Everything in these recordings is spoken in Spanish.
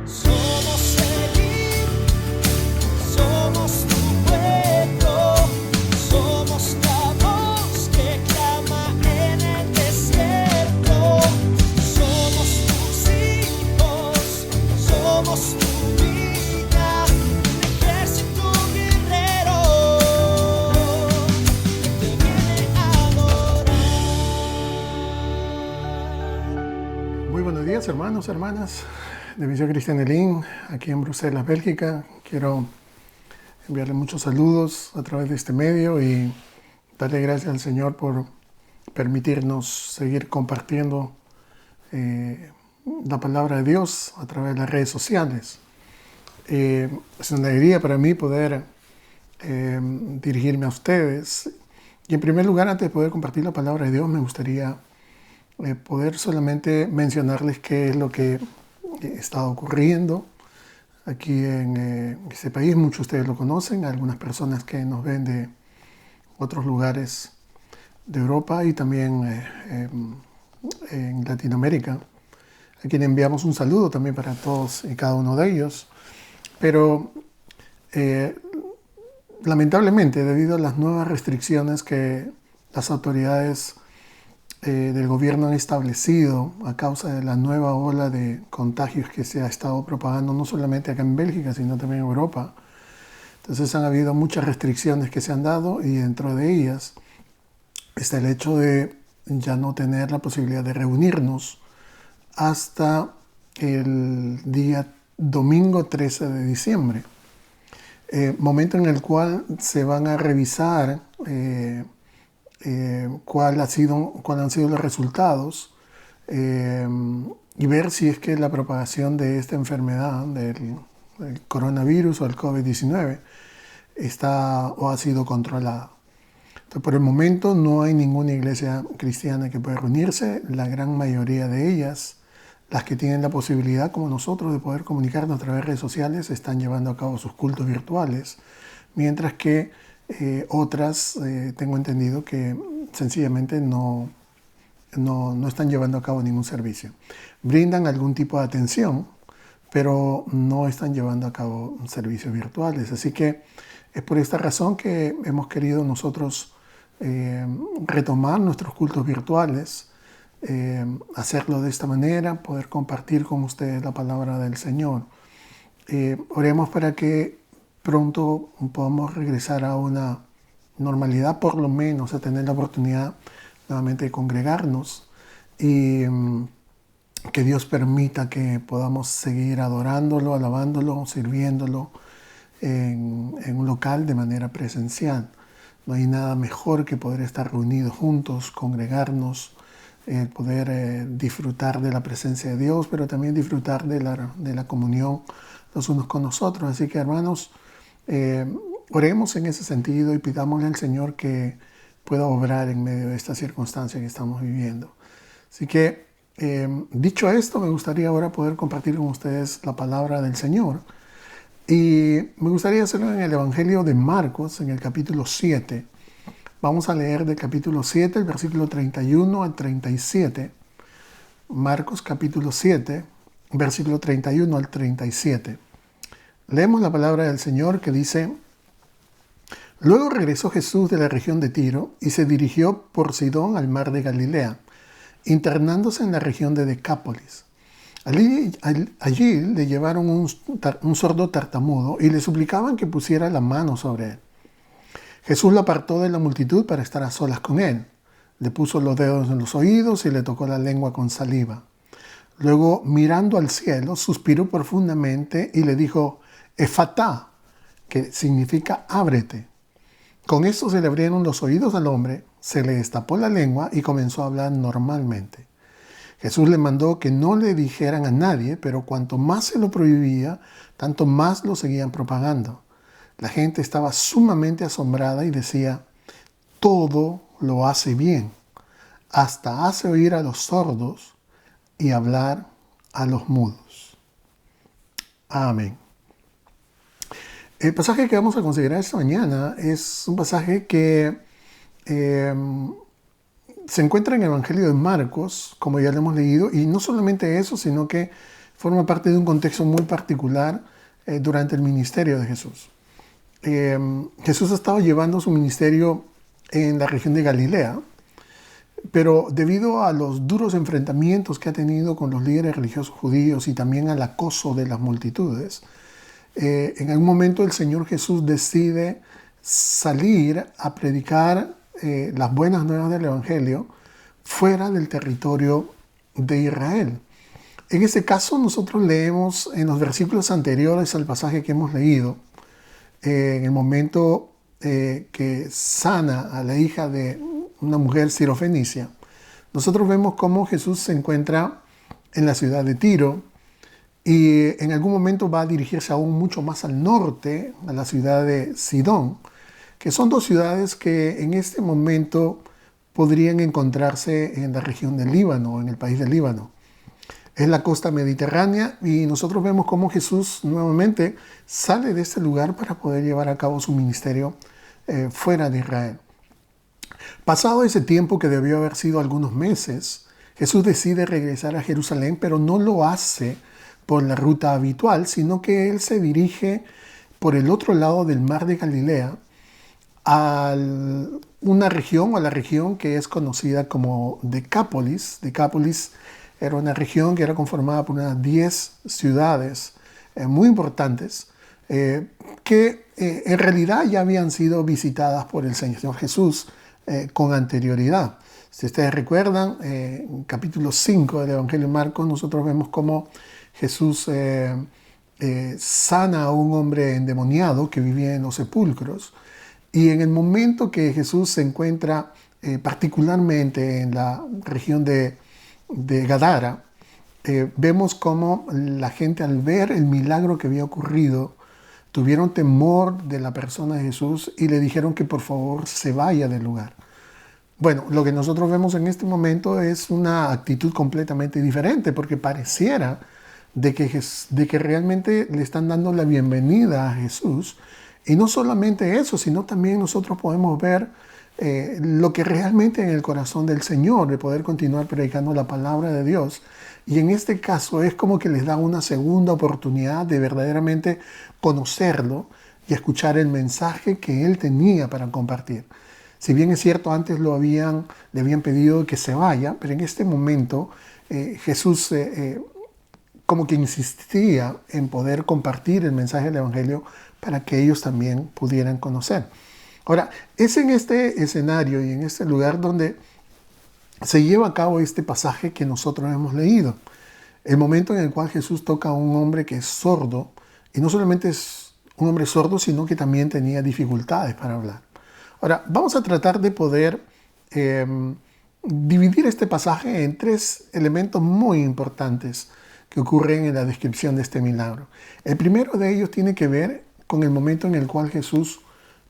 Somos seguir, somos tu pueblo, somos la voz que clama en el desierto. Somos tus hijos, somos tu vida, un ejército guerrero que te viene a adorar. Muy buenos días, hermanos, hermanas de Visión Cristiana Elim, aquí en Bruselas, Bélgica. Quiero enviarle muchos saludos a través de este medio y darle gracias al Señor por permitirnos seguir compartiendo la palabra de Dios a través de las redes sociales. Es una alegría para mí poder dirigirme a ustedes. Y en primer lugar, antes de poder compartir la palabra de Dios, me gustaría poder solamente mencionarles qué es lo que está ocurriendo aquí en este país. Muchos de ustedes lo conocen, algunas personas que nos ven de otros lugares de Europa y también en Latinoamérica, a quien enviamos un saludo también para todos y cada uno de ellos. Pero lamentablemente, debido a las nuevas restricciones que las autoridades del gobierno han establecido a causa de la nueva ola de contagios que se ha estado propagando no solamente acá en Bélgica, sino también en Europa. Entonces han habido muchas restricciones que se han dado y dentro de ellas está el hecho de ya no tener la posibilidad de reunirnos hasta el día domingo 13 de diciembre, momento en el cual se van a revisar cuáles han sido los resultados y ver si es que la propagación de esta enfermedad, del coronavirus o el COVID-19, está o ha sido controlada. Entonces, por el momento no hay ninguna iglesia cristiana que pueda reunirse. La gran mayoría de ellas, las que tienen la posibilidad, como nosotros, de poder comunicarnos a través de redes sociales, están llevando a cabo sus cultos virtuales, mientras que otras, tengo entendido que sencillamente no están llevando a cabo ningún servicio. Brindan algún tipo de atención, pero no están llevando a cabo servicios virtuales. Así que es por esta razón que hemos querido nosotros retomar nuestros cultos virtuales, hacerlo de esta manera, poder compartir con ustedes la palabra del Señor. Oremos para que pronto podamos regresar a una normalidad, por lo menos a tener la oportunidad nuevamente de congregarnos y que Dios permita que podamos seguir adorándolo, alabándolo, sirviéndolo en un local de manera presencial. No hay nada mejor que poder estar reunidos juntos, congregarnos, poder disfrutar de la presencia de Dios, pero también disfrutar de la comunión los unos con nosotros. Así que, hermanos, oremos en ese sentido y pidámosle al Señor que pueda obrar en medio de esta circunstancia que estamos viviendo. Así que, dicho esto, me gustaría ahora poder compartir con ustedes la palabra del Señor. Y me gustaría hacerlo en el Evangelio de Marcos, en el capítulo 7. Vamos a leer del capítulo 7, el versículo 31 al 37. Marcos capítulo 7, versículo 31 al 37. Leemos la palabra del Señor que dice: Luego regresó Jesús de la región de Tiro y se dirigió por Sidón al mar de Galilea, internándose en la región de Decápolis. Allí le llevaron un sordo tartamudo y le suplicaban que pusiera la mano sobre él. Jesús lo apartó de la multitud para estar a solas con él. Le puso los dedos en los oídos y le tocó la lengua con saliva. Luego, mirando al cielo, suspiró profundamente y le dijo: Efatá, que significa ábrete. Con esto se le abrieron los oídos al hombre, se le destapó la lengua y comenzó a hablar normalmente. Jesús le mandó que no le dijeran a nadie, pero cuanto más se lo prohibía, tanto más lo seguían propagando. La gente estaba sumamente asombrada y decía: todo lo hace bien, hasta hace oír a los sordos y hablar a los mudos. Amén. El pasaje que vamos a considerar esta mañana es un pasaje que se encuentra en el Evangelio de Marcos, como ya lo hemos leído, y no solamente eso, sino que forma parte de un contexto muy particular durante el ministerio de Jesús. Jesús ha estado llevando su ministerio en la región de Galilea, pero debido a los duros enfrentamientos que ha tenido con los líderes religiosos judíos y también al acoso de las multitudes, en algún momento el Señor Jesús decide salir a predicar las buenas nuevas del Evangelio fuera del territorio de Israel. En este caso nosotros leemos en los versículos anteriores al pasaje que hemos leído, en el momento que sana a la hija de una mujer sirofenicia, nosotros vemos cómo Jesús se encuentra en la ciudad de Tiro y en algún momento va a dirigirse aún mucho más al norte, a la ciudad de Sidón, que son dos ciudades que en este momento podrían encontrarse en la región del Líbano, en el país del Líbano. Es la costa mediterránea y nosotros vemos cómo Jesús nuevamente sale de este lugar para poder llevar a cabo su ministerio fuera de Israel. Pasado ese tiempo, que debió haber sido algunos meses, Jesús decide regresar a Jerusalén, pero no lo hace por la ruta habitual, sino que él se dirige por el otro lado del mar de Galilea a una región, o a la región que es conocida como Decápolis. Decápolis era una región que era conformada por unas 10 ciudades muy importantes que en realidad ya habían sido visitadas por el Señor Jesús con anterioridad. Si ustedes recuerdan, en capítulo 5 del Evangelio de Marcos, nosotros vemos cómo Jesús sana a un hombre endemoniado que vivía en los sepulcros. Y en el momento que Jesús se encuentra particularmente en la región de Gadara, vemos cómo la gente, al ver el milagro que había ocurrido, tuvieron temor de la persona de Jesús y le dijeron que por favor se vaya del lugar. Bueno, lo que nosotros vemos en este momento es una actitud completamente diferente, porque pareciera de que realmente le están dando la bienvenida a Jesús. Y no solamente eso, sino también nosotros podemos ver lo que realmente en el corazón del Señor, de poder continuar predicando la palabra de Dios. Y en este caso es como que les da una segunda oportunidad de verdaderamente conocerlo y escuchar el mensaje que Él tenía para compartir. Si bien es cierto, antes le habían pedido que se vaya, pero en este momento Jesús como que insistía en poder compartir el mensaje del Evangelio para que ellos también pudieran conocer. Ahora, es en este escenario y en este lugar donde se lleva a cabo este pasaje que nosotros hemos leído. El momento en el cual Jesús toca a un hombre que es sordo, y no solamente es un hombre sordo, sino que también tenía dificultades para hablar. Ahora, vamos a tratar de poder dividir este pasaje en 3 elementos muy importantes que ocurren en la descripción de este milagro. El primero de ellos tiene que ver con el momento en el cual Jesús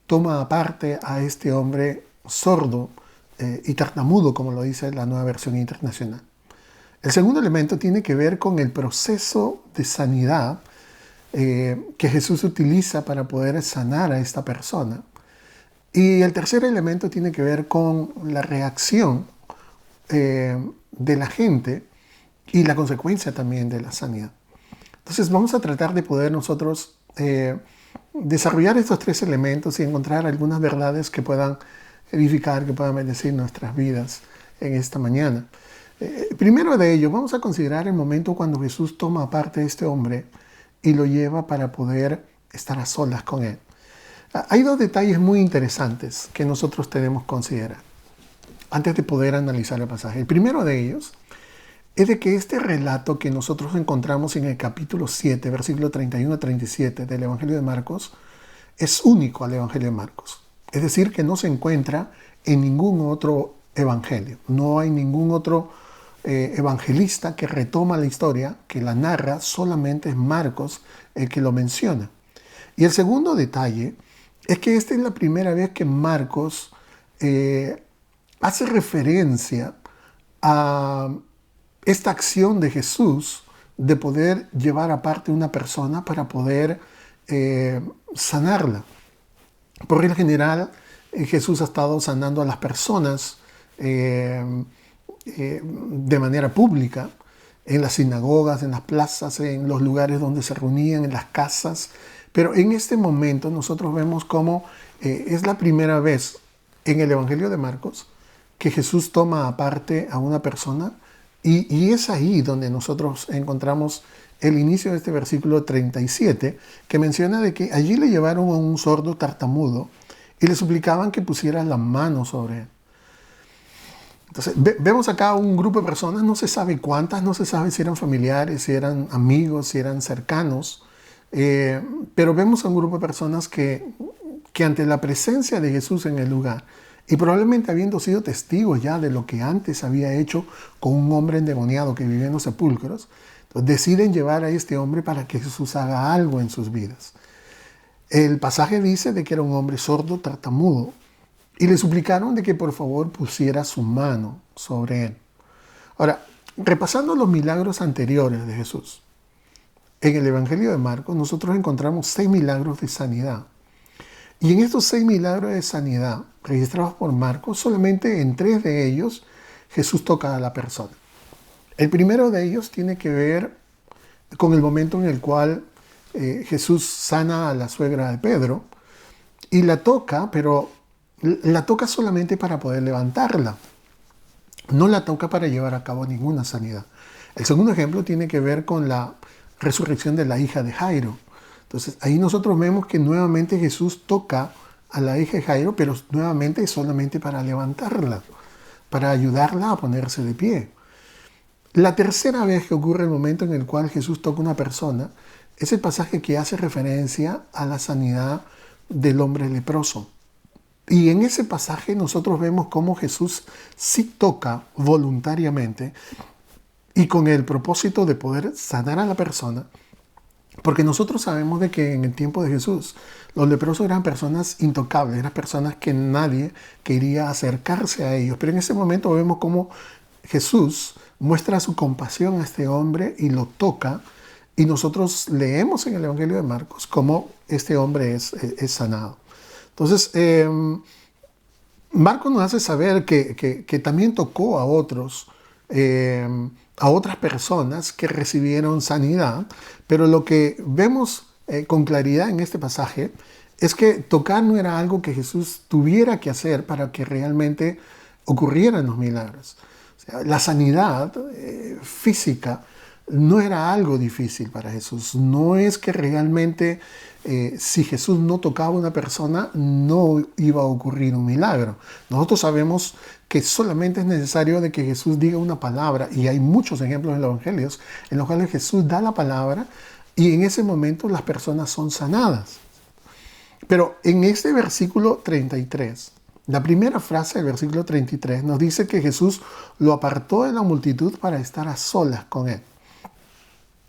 toma aparte a este hombre sordo y tartamudo, como lo dice la Nueva Versión Internacional. El segundo elemento tiene que ver con el proceso de sanidad que Jesús utiliza para poder sanar a esta persona. Y el tercer elemento tiene que ver con la reacción de la gente y la consecuencia también de la sanidad. Entonces vamos a tratar de poder nosotros desarrollar estos 3 elementos y encontrar algunas verdades que puedan edificar, que puedan bendecir nuestras vidas en esta mañana. Primero de ello, vamos a considerar el momento cuando Jesús toma aparte a este hombre y lo lleva para poder estar a solas con él. Hay 2 detalles muy interesantes que nosotros tenemos que considerar antes de poder analizar el pasaje. El primero de ellos es de que este relato que nosotros encontramos en el capítulo 7, versículo 31 a 37 del Evangelio de Marcos, es único al Evangelio de Marcos. Es decir, que no se encuentra en ningún otro evangelio. No hay ningún otro evangelista que retoma la historia, que la narra. Solamente es Marcos el que lo menciona. Y el segundo detalle es que esta es la primera vez que Marcos hace referencia a esta acción de Jesús de poder llevar aparte a una persona para poder sanarla. Por regla general, Jesús ha estado sanando a las personas de manera pública, en las sinagogas, en las plazas, en los lugares donde se reunían, en las casas. Pero en este momento nosotros vemos cómo es la primera vez en el Evangelio de Marcos que Jesús toma aparte a una persona y es ahí donde nosotros encontramos el inicio de este versículo 37 que menciona de que allí le llevaron a un sordo tartamudo y le suplicaban que pusiera la mano sobre él. Entonces, vemos acá un grupo de personas, no se sabe cuántas, no se sabe si eran familiares, si eran amigos, si eran cercanos, pero vemos a un grupo de personas que ante la presencia de Jesús en el lugar, y probablemente habiendo sido testigos ya de lo que antes había hecho con un hombre endemoniado que vivía en los sepulcros, deciden llevar a este hombre para que Jesús haga algo en sus vidas. El pasaje dice de que era un hombre sordo, tartamudo, y le suplicaron de que por favor pusiera su mano sobre él. Ahora, repasando los milagros anteriores de Jesús, en el Evangelio de Marcos nosotros encontramos 6 milagros de sanidad. Y en estos 6 milagros de sanidad registrados por Marcos, solamente en 3 de ellos Jesús toca a la persona. El primero de ellos tiene que ver con el momento en el cual Jesús sana a la suegra de Pedro y la toca, pero la toca solamente para poder levantarla. No la toca para llevar a cabo ninguna sanidad. El segundo ejemplo tiene que ver con la resurrección de la hija de Jairo. Entonces ahí nosotros vemos que nuevamente Jesús toca a la hija de Jairo, pero nuevamente solamente para levantarla, para ayudarla a ponerse de pie. La tercera vez que ocurre el momento en el cual Jesús toca a una persona es el pasaje que hace referencia a la sanidad del hombre leproso. Y en ese pasaje nosotros vemos cómo Jesús sí toca voluntariamente y con el propósito de poder sanar a la persona, porque nosotros sabemos de que en el tiempo de Jesús los leprosos eran personas intocables, eran personas que nadie quería acercarse a ellos. Pero en ese momento vemos cómo Jesús muestra su compasión a este hombre y lo toca, y nosotros leemos en el Evangelio de Marcos cómo este hombre es sanado. Entonces, Marcos nos hace saber que también tocó a otras personas que recibieron sanidad, pero lo que vemos con claridad en este pasaje es que tocar no era algo que Jesús tuviera que hacer para que realmente ocurrieran los milagros. O sea, la sanidad física no era algo difícil para Jesús. No es que realmente si Jesús no tocaba a una persona no iba a ocurrir un milagro. Nosotros sabemos que solamente es necesario de que Jesús diga una palabra, y hay muchos ejemplos en los evangelios en los cuales Jesús da la palabra y en ese momento las personas son sanadas. Pero en este versículo 33, la primera frase del versículo 33 nos dice que Jesús lo apartó de la multitud para estar a solas con él.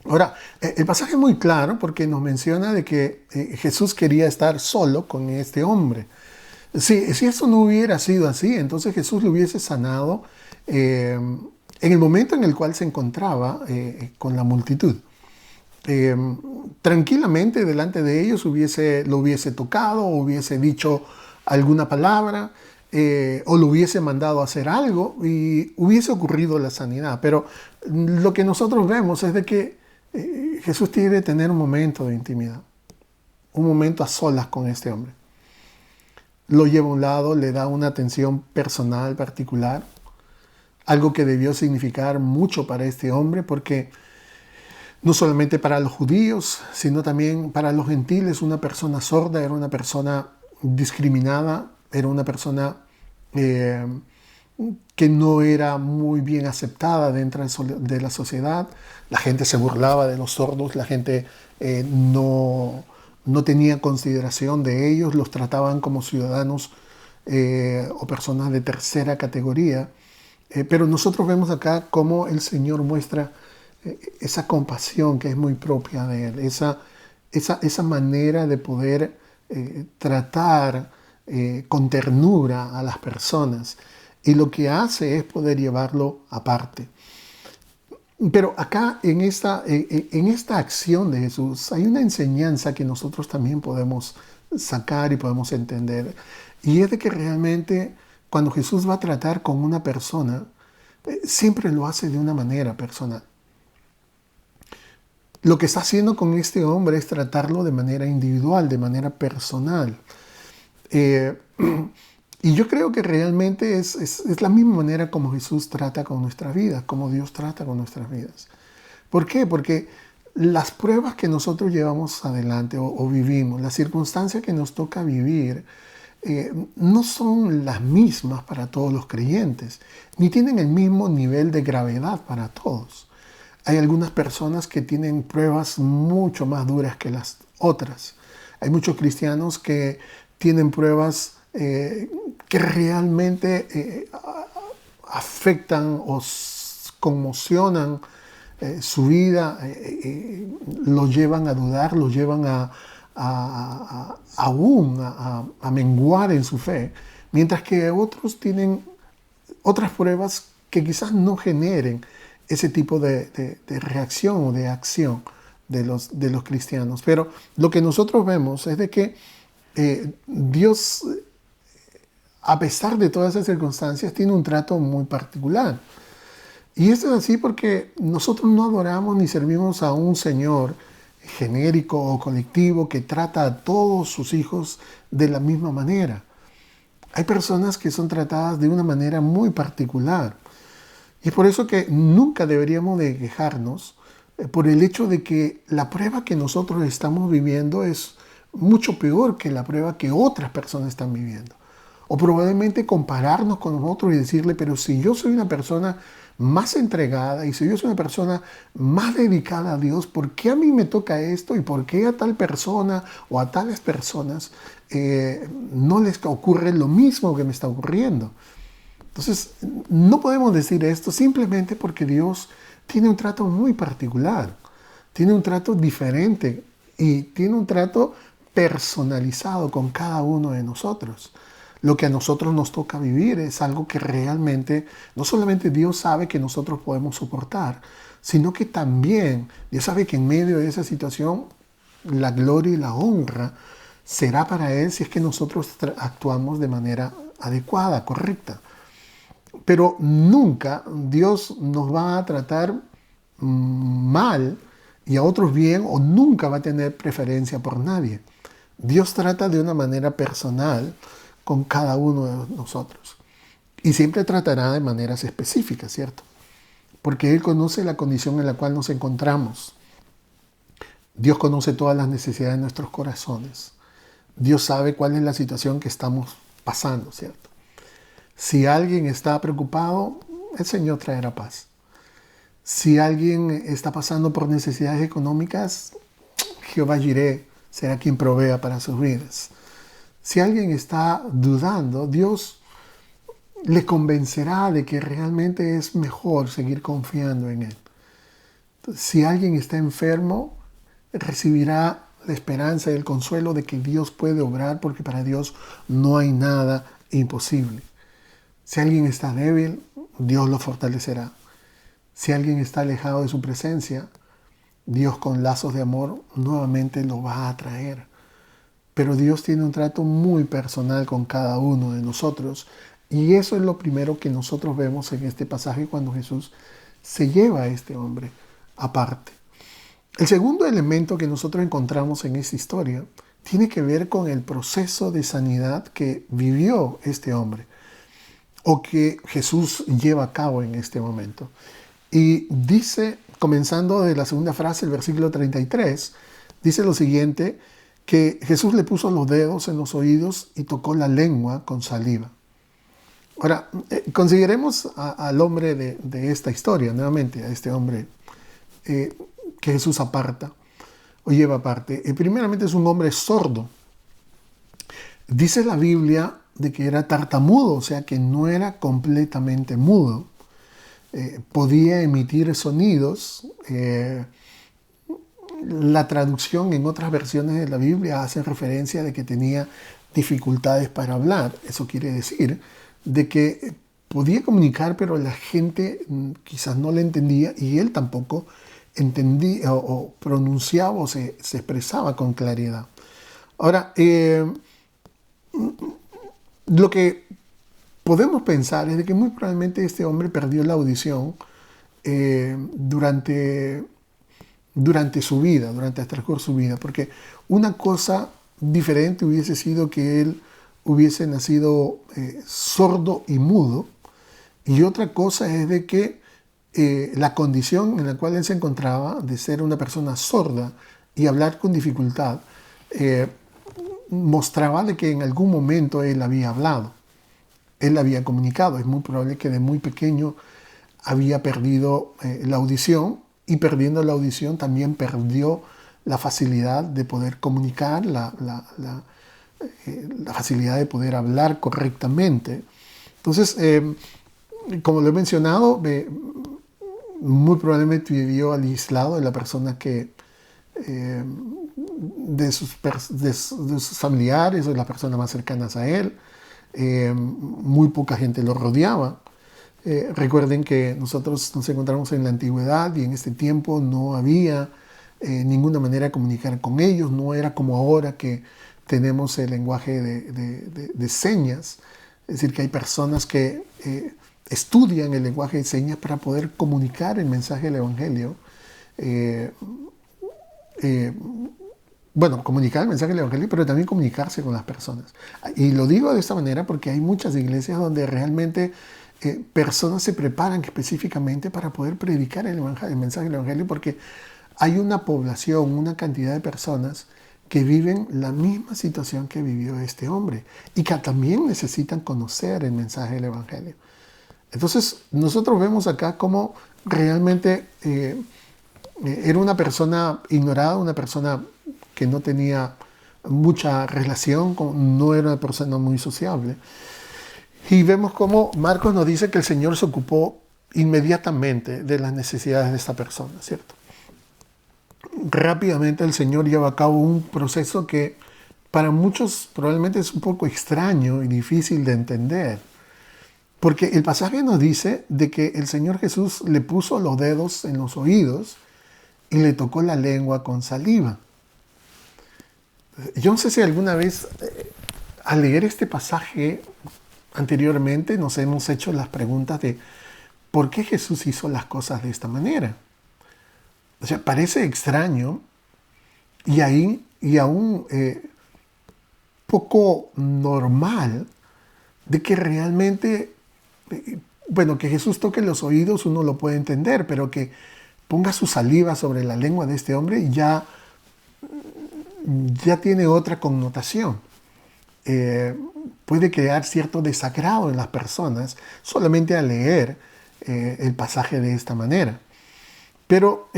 Ahora, el pasaje es muy claro porque nos menciona de que Jesús quería estar solo con este hombre. Si eso no hubiera sido así, entonces Jesús lo hubiese sanado en el momento en el cual se encontraba con la multitud. Tranquilamente delante de ellos lo hubiese tocado, o hubiese dicho alguna palabra, o lo hubiese mandado a hacer algo y hubiese ocurrido la sanidad. Pero lo que nosotros vemos es de que Jesús quiere tener un momento de intimidad, un momento a solas con este hombre. Lo lleva a un lado, le da una atención personal particular, algo que debió significar mucho para este hombre, porque no solamente para los judíos, sino también para los gentiles, una persona sorda era una persona discriminada, era una persona que no era muy bien aceptada dentro de la sociedad. La gente se burlaba de los sordos, la gente no tenía consideración de ellos, los trataban como ciudadanos o personas de tercera categoría. Pero nosotros vemos acá cómo el Señor muestra esa compasión que es muy propia de Él, esa manera de poder tratar con ternura a las personas. Y lo que hace es poder llevarlo aparte. Pero acá en esta acción de Jesús hay una enseñanza que nosotros también podemos sacar y podemos entender. Y es de que realmente cuando Jesús va a tratar con una persona, siempre lo hace de una manera personal. lo que está haciendo con este hombre es tratarlo de manera individual, de manera personal. Eh, y yo creo que realmente es la misma manera como Jesús trata con nuestras vidas, como Dios trata con nuestras vidas. ¿Por qué? Porque las pruebas que nosotros llevamos adelante o vivimos, las circunstancias que nos toca vivir, no son las mismas para todos los creyentes, ni tienen el mismo nivel de gravedad para todos. Hay algunas personas que tienen pruebas mucho más duras que las otras. Hay muchos cristianos que tienen pruebas que realmente afectan o conmocionan su vida, lo llevan a dudar, lo llevan a menguar en su fe, mientras que otros tienen otras pruebas que quizás no generen ese tipo de reacción o de acción de los cristianos. Pero lo que nosotros vemos es de que Dios, a pesar de todas esas circunstancias, tiene un trato muy particular. Y esto es así porque nosotros no adoramos ni servimos a un Señor genérico o colectivo que trata a todos sus hijos de la misma manera. Hay personas que son tratadas de una manera muy particular. Y es por eso que nunca deberíamos de quejarnos por el hecho de que la prueba que nosotros estamos viviendo es mucho peor que la prueba que otras personas están viviendo. O probablemente compararnos con nosotros y decirle, pero si yo soy una persona más entregada y si yo soy una persona más dedicada a Dios, ¿por qué a mí me toca esto? ¿Y por qué a tal persona o a tales personas no les ocurre lo mismo que me está ocurriendo? Entonces, no podemos decir esto simplemente porque Dios tiene un trato muy particular, tiene un trato diferente y tiene un trato personalizado con cada uno de nosotros. Lo que a nosotros nos toca vivir es algo que realmente, no solamente Dios sabe que nosotros podemos soportar, sino que también Dios sabe que en medio de esa situación la gloria y la honra será para Él si es que nosotros actuamos de manera adecuada, correcta. Pero nunca Dios nos va a tratar mal y a otros bien, o nunca va a tener preferencia por nadie. Dios trata de una manera personal con cada uno de nosotros. Y siempre tratará de maneras específicas, ¿cierto? Porque Él conoce la condición en la cual nos encontramos. Dios conoce todas las necesidades de nuestros corazones. Dios sabe cuál es la situación que estamos pasando, ¿cierto? Si alguien está preocupado, el Señor traerá paz. Si alguien está pasando por necesidades económicas, Jehová Jireh será quien provea para sus vidas. Si alguien está dudando, Dios le convencerá de que realmente es mejor seguir confiando en Él. Si alguien está enfermo, recibirá la esperanza y el consuelo de que Dios puede obrar, porque para Dios no hay nada imposible. Si alguien está débil, Dios lo fortalecerá. Si alguien está alejado de su presencia, Dios con lazos de amor nuevamente lo va a atraer. Pero Dios tiene un trato muy personal con cada uno de nosotros. Y eso es lo primero que nosotros vemos en este pasaje cuando Jesús se lleva a este hombre aparte. El segundo elemento que nosotros encontramos en esta historia tiene que ver con el proceso de sanidad que vivió este hombre, o que Jesús lleva a cabo en este momento. Y dice, comenzando de la segunda frase, el versículo 33, dice lo siguiente, que Jesús le puso los dedos en los oídos y tocó la lengua con saliva. Ahora, consideremos al hombre de esta historia, nuevamente, a este hombre que Jesús aparta o lleva aparte. Primeramente es un hombre sordo. Dice la Biblia de que era tartamudo, o sea que no era completamente mudo. Podía emitir sonidos. La traducción en otras versiones de la Biblia hace referencia de que tenía dificultades para hablar. Eso quiere decir de que podía comunicar, pero la gente quizás no le entendía y él tampoco entendía o pronunciaba o se expresaba con claridad. Ahora, lo que podemos pensar es de que muy probablemente este hombre perdió la audición durante durante su vida, durante el transcurso de su vida, porque una cosa diferente hubiese sido que él hubiese nacido sordo y mudo, y otra cosa es de que la condición en la cual él se encontraba, de ser una persona sorda y hablar con dificultad, mostraba de que en algún momento él había hablado, él había comunicado. Es muy probable que de muy pequeño había perdido la audición, y perdiendo la audición también perdió la facilidad de poder comunicar, la facilidad de poder hablar correctamente. Entonces, como lo he mencionado, muy probablemente vivió aislado de la persona que, de sus familiares o de las personas más cercanas a él. Muy poca gente lo rodeaba. Recuerden que nosotros nos encontramos en la antigüedad y en este tiempo no había ninguna manera de comunicar con ellos. No era como ahora que tenemos el lenguaje de señas. Es decir, que hay personas que estudian el lenguaje de señas para poder comunicar el mensaje del Evangelio. Bueno, comunicar el mensaje del Evangelio, pero también comunicarse con las personas. Y lo digo de esta manera porque hay muchas iglesias donde realmente personas se preparan específicamente para poder predicar el mensaje del Evangelio, porque hay una población, una cantidad de personas que viven la misma situación que vivió este hombre y que también necesitan conocer el mensaje del Evangelio. Entonces, nosotros vemos acá cómo realmente era una persona ignorada, una persona que no tenía mucha relación, no era una persona muy sociable. Y vemos cómo Marcos nos dice que el Señor se ocupó inmediatamente de las necesidades de esta persona, ¿cierto? Rápidamente el Señor lleva a cabo un proceso que para muchos probablemente es un poco extraño y difícil de entender. Porque el pasaje nos dice de que el Señor Jesús le puso los dedos en los oídos y le tocó la lengua con saliva. Yo no sé si alguna vez al leer este pasaje anteriormente nos hemos hecho las preguntas de ¿por qué Jesús hizo las cosas de esta manera? O sea, parece extraño y aún poco normal de que realmente, bueno, que Jesús toque los oídos uno lo puede entender, pero que ponga su saliva sobre la lengua de este hombre ya tiene otra connotación. Puede crear cierto desagrado en las personas solamente al leer el pasaje de esta manera. Pero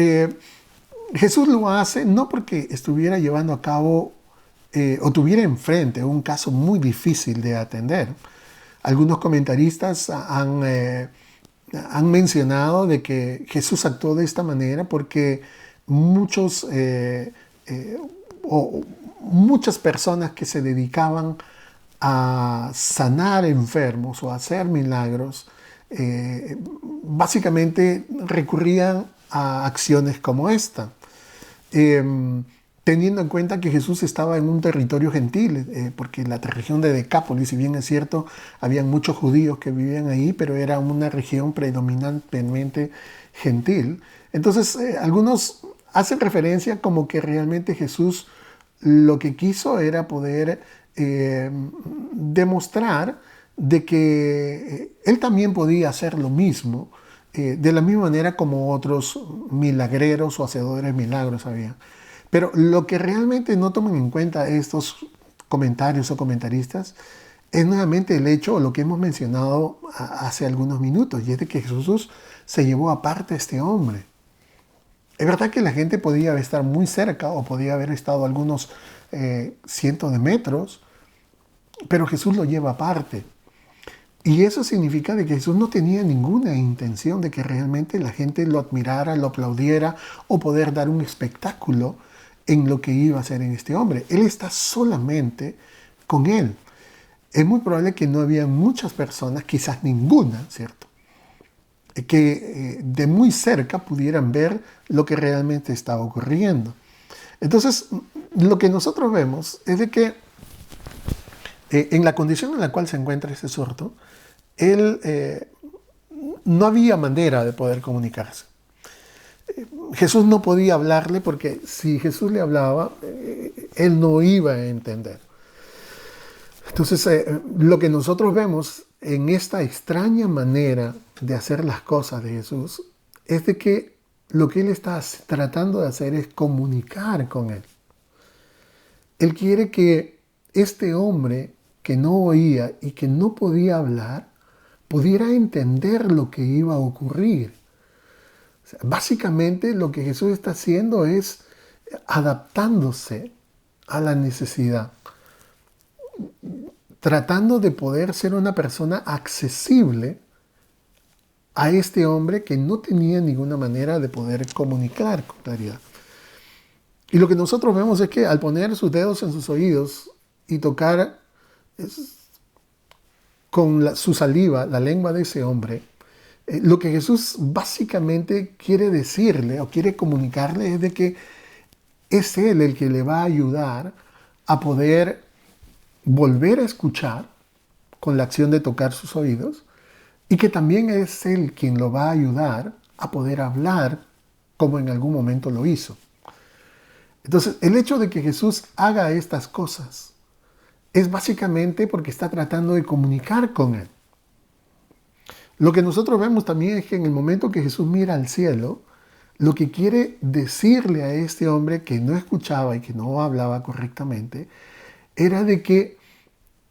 Jesús lo hace no porque estuviera llevando a cabo o tuviera enfrente un caso muy difícil de atender. Algunos comentaristas han mencionado de que Jesús actuó de esta manera porque muchas personas que se dedicaban a sanar enfermos o a hacer milagros, básicamente recurrían a acciones como esta. Teniendo en cuenta que Jesús estaba en un territorio gentil, porque la región de Decápolis, si bien es cierto, habían muchos judíos que vivían ahí, pero era una región predominantemente gentil. Entonces, algunos hacen referencia como que realmente Jesús lo que quiso era poder demostrar de que él también podía hacer lo mismo, de la misma manera como otros milagreros o hacedores de milagros había. Pero lo que realmente no toman en cuenta estos comentarios o comentaristas es nuevamente el hecho, o lo que hemos mencionado hace algunos minutos, y es de que Jesús se llevó aparte a este hombre. Es verdad que la gente podía estar muy cerca o podía haber estado algunos cientos de metros, pero Jesús lo lleva aparte. Y eso significa de que Jesús no tenía ninguna intención de que realmente la gente lo admirara, lo aplaudiera o poder dar un espectáculo en lo que iba a hacer en este hombre. Él está solamente con él. Es muy probable que no había muchas personas, quizás ninguna, ¿cierto?, que de muy cerca pudieran ver lo que realmente estaba ocurriendo. Entonces, lo que nosotros vemos es de que en la condición en la cual se encuentra ese sordo, él no había manera de poder comunicarse. Jesús no podía hablarle porque si Jesús le hablaba, él no iba a entender. Entonces, lo que nosotros vemos en esta extraña manera de hacer las cosas de Jesús es de que lo que él está tratando de hacer es comunicar con él. Él quiere que este hombre que no oía y que no podía hablar pudiera entender lo que iba a ocurrir. O sea, básicamente lo que Jesús está haciendo es adaptándose a la necesidad, tratando de poder ser una persona accesible a este hombre que no tenía ninguna manera de poder comunicar con claridad. Y lo que nosotros vemos es que al poner sus dedos en sus oídos y tocar con su saliva la lengua de ese hombre, lo que Jesús básicamente quiere decirle o quiere comunicarle es de que es Él el que le va a ayudar a poder volver a escuchar con la acción de tocar sus oídos y que también es Él quien lo va a ayudar a poder hablar como en algún momento lo hizo. Entonces, el hecho de que Jesús haga estas cosas es básicamente porque está tratando de comunicar con Él. Lo que nosotros vemos también es que en el momento que Jesús mira al cielo, lo que quiere decirle a este hombre que no escuchaba y que no hablaba correctamente, era de que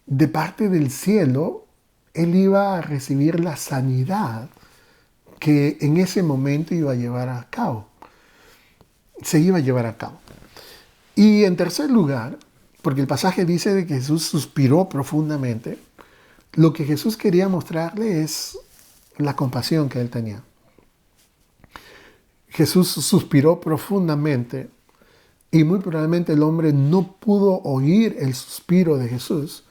de parte del cielo, él iba a recibir la sanidad que en ese momento iba a llevar a cabo. Se iba a llevar a cabo. Y en tercer lugar, porque el pasaje dice de que Jesús suspiró profundamente, lo que Jesús quería mostrarle es la compasión que él tenía. Jesús suspiró profundamente y muy probablemente el hombre no pudo oír el suspiro de Jesús,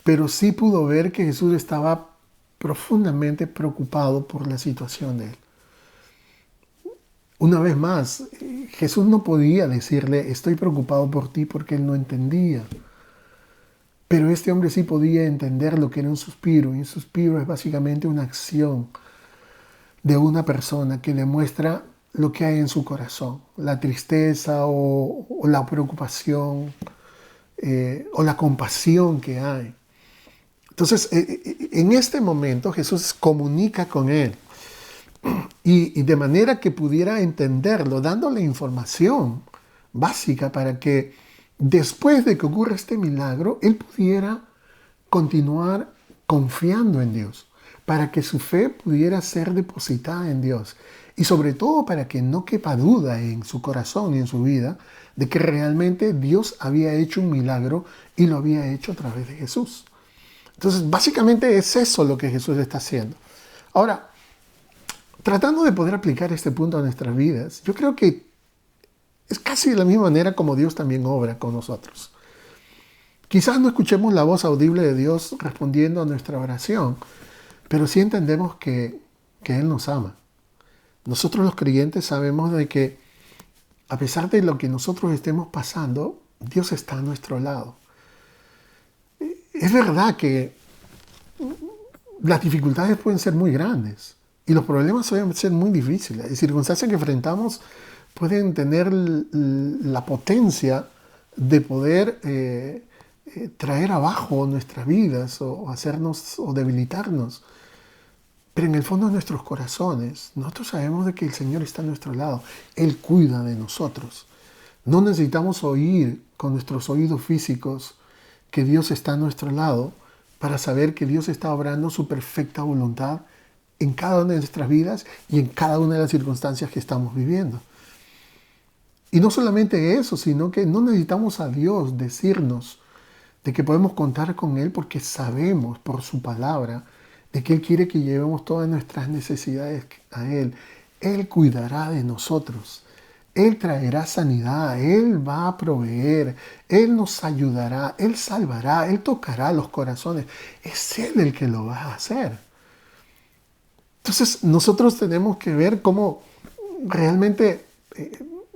pero sí pudo ver que Jesús estaba profundamente preocupado por la situación de él. Una vez más, Jesús no podía decirle, estoy preocupado por ti, porque él no entendía. Pero este hombre sí podía entender lo que era un suspiro, y un suspiro es básicamente una acción de una persona que demuestra lo que hay en su corazón, la tristeza o la preocupación o la compasión que hay. Entonces, en este momento Jesús comunica con él y de manera que pudiera entenderlo, dándole información básica para que después de que ocurra este milagro, él pudiera continuar confiando en Dios, para que su fe pudiera ser depositada en Dios y sobre todo para que no quepa duda en su corazón y en su vida de que realmente Dios había hecho un milagro y lo había hecho a través de Jesús. Entonces, básicamente es eso lo que Jesús está haciendo. Ahora, tratando de poder aplicar este punto a nuestras vidas, yo creo que es casi de la misma manera como Dios también obra con nosotros. Quizás no escuchemos la voz audible de Dios respondiendo a nuestra oración, pero sí entendemos que Él nos ama. Nosotros los creyentes sabemos de que a pesar de lo que nosotros estemos pasando, Dios está a nuestro lado. Es verdad que las dificultades pueden ser muy grandes y los problemas pueden ser muy difíciles. Las circunstancias que enfrentamos pueden tener la potencia de poder traer abajo nuestras vidas o hacernos o debilitarnos. Pero en el fondo de nuestros corazones, nosotros sabemos de que el Señor está a nuestro lado. Él cuida de nosotros. No necesitamos oír con nuestros oídos físicos que Dios está a nuestro lado para saber que Dios está obrando su perfecta voluntad en cada una de nuestras vidas y en cada una de las circunstancias que estamos viviendo. Y no solamente eso, sino que no necesitamos a Dios decirnos de que podemos contar con Él porque sabemos por su palabra de que Él quiere que llevemos todas nuestras necesidades a Él. Él cuidará de nosotros. Él traerá sanidad. Él va a proveer. Él nos ayudará. Él salvará. Él tocará los corazones. Es Él el que lo va a hacer. Entonces nosotros tenemos que ver cómo realmente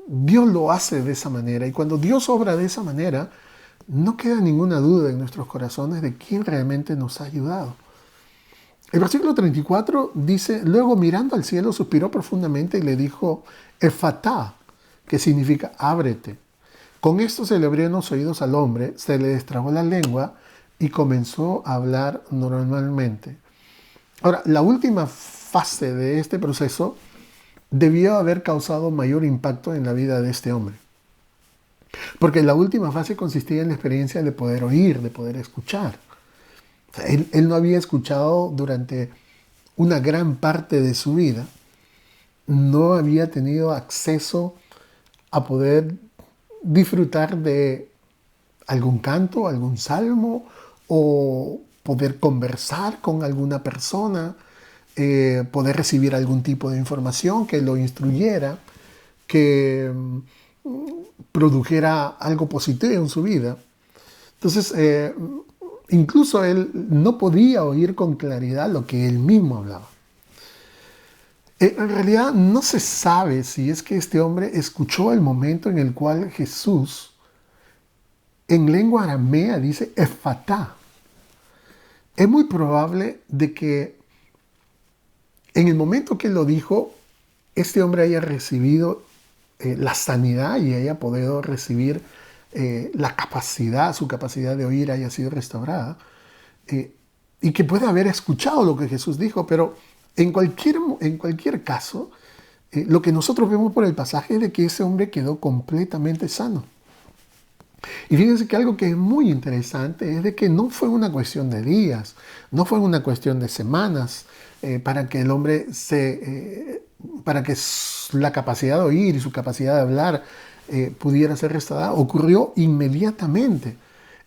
Dios lo hace de esa manera. Y cuando Dios obra de esa manera, no queda ninguna duda en nuestros corazones de quién realmente nos ha ayudado. El versículo 34 dice, luego mirando al cielo suspiró profundamente y le dijo, Efatá, que significa ábrete. Con esto se le abrieron los oídos al hombre, se le destrabó la lengua y comenzó a hablar normalmente. Ahora, la última fase de este proceso debió haber causado mayor impacto en la vida de este hombre. Porque la última fase consistía en la experiencia de poder oír, de poder escuchar. O sea, él no había escuchado durante una gran parte de su vida, no había tenido acceso a poder disfrutar de algún canto, algún salmo, o poder conversar con alguna persona, poder recibir algún tipo de información que lo instruyera, que produjera algo positivo en su vida. Entonces, incluso él no podía oír con claridad lo que él mismo hablaba. En realidad no se sabe si es que este hombre escuchó el momento en el cual Jesús, en lengua aramea, dice Efatá. Es muy probable de que en el momento que lo dijo, este hombre haya recibido la sanidad y haya podido recibir la capacidad, su capacidad de oír haya sido restaurada, y que pueda haber escuchado lo que Jesús dijo, pero en cualquier caso, lo que nosotros vemos por el pasaje es de que ese hombre quedó completamente sano. Y fíjense que algo que es muy interesante es de que no fue una cuestión de días, no fue una cuestión de semanas para que el hombre para que la capacidad de oír y su capacidad de hablar pudiera ser restaurada. Ocurrió inmediatamente.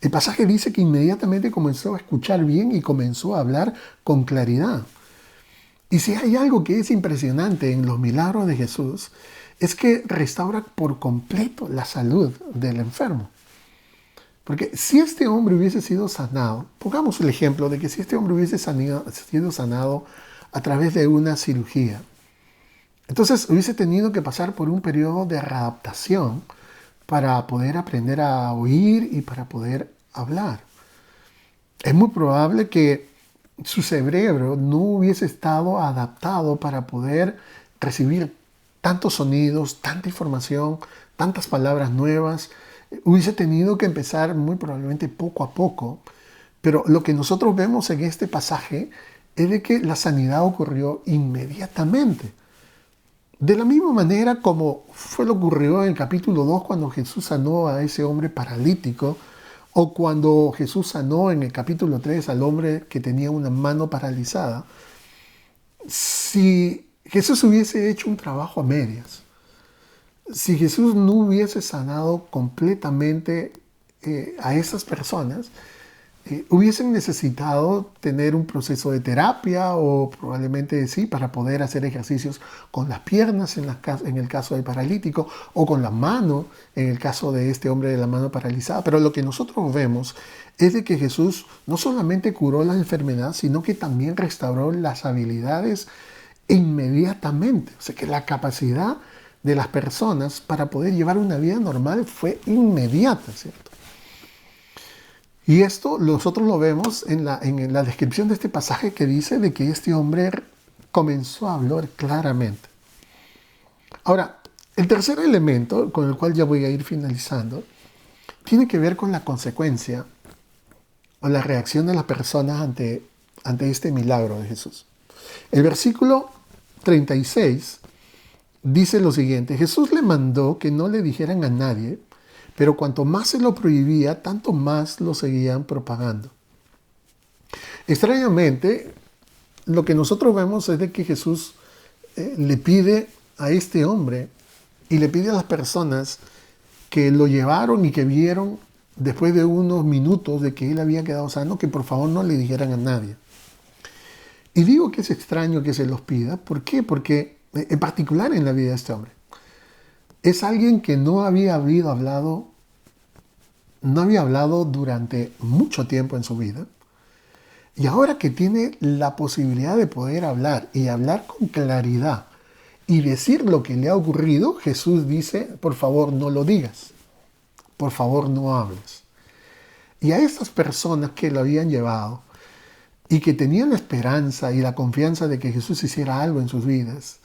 El pasaje dice que inmediatamente comenzó a escuchar bien y comenzó a hablar con claridad. Y si hay algo que es impresionante en los milagros de Jesús, es que restaura por completo la salud del enfermo. Porque si este hombre hubiese sido sanado, pongamos el ejemplo de que si este hombre hubiese sido sanado a través de una cirugía, entonces hubiese tenido que pasar por un periodo de readaptación para poder aprender a oír y para poder hablar. Es muy probable que su cerebro no hubiese estado adaptado para poder recibir tantos sonidos, tanta información, tantas palabras nuevas. Hubiese tenido que empezar muy probablemente poco a poco, pero lo que nosotros vemos en este pasaje es de que la sanidad ocurrió inmediatamente. De la misma manera como fue lo que ocurrió en el capítulo 2 cuando Jesús sanó a ese hombre paralítico, o cuando Jesús sanó en el capítulo 3 al hombre que tenía una mano paralizada. Si Jesús hubiese hecho un trabajo a medias, si Jesús no hubiese sanado completamente a esas personas, hubiesen necesitado tener un proceso de terapia o probablemente sí, para poder hacer ejercicios con las piernas en el caso del paralítico, o con la mano en el caso de este hombre de la mano paralizada. Pero lo que nosotros vemos es de que Jesús no solamente curó la enfermedad, sino que también restauró las habilidades inmediatamente. O sea que la capacidad de las personas para poder llevar una vida normal fue inmediata, ¿cierto? Y esto nosotros lo vemos en la descripción de este pasaje, que dice de que este hombre comenzó a hablar claramente. Ahora, el tercer elemento, con el cual ya voy a ir finalizando, tiene que ver con la consecuencia o la reacción de las personas ante este milagro de Jesús. El versículo 36 dice lo siguiente: Jesús le mandó que no le dijeran a nadie, pero cuanto más se lo prohibía, tanto más lo seguían propagando. Extrañamente, lo que nosotros vemos es de que Jesús le pide a este hombre y le pide a las personas que lo llevaron y que vieron después de unos minutos de que él había quedado sano, que por favor no le dijeran a nadie. Y digo que es extraño que se los pida. ¿Por qué? Porque en particular en la vida de este hombre, es alguien que no había hablado durante mucho tiempo en su vida. Y ahora que tiene la posibilidad de poder hablar y hablar con claridad y decir lo que le ha ocurrido, Jesús dice: por favor no lo digas, por favor no hables. Y a estas personas que lo habían llevado y que tenían la esperanza y la confianza de que Jesús hiciera algo en sus vidas,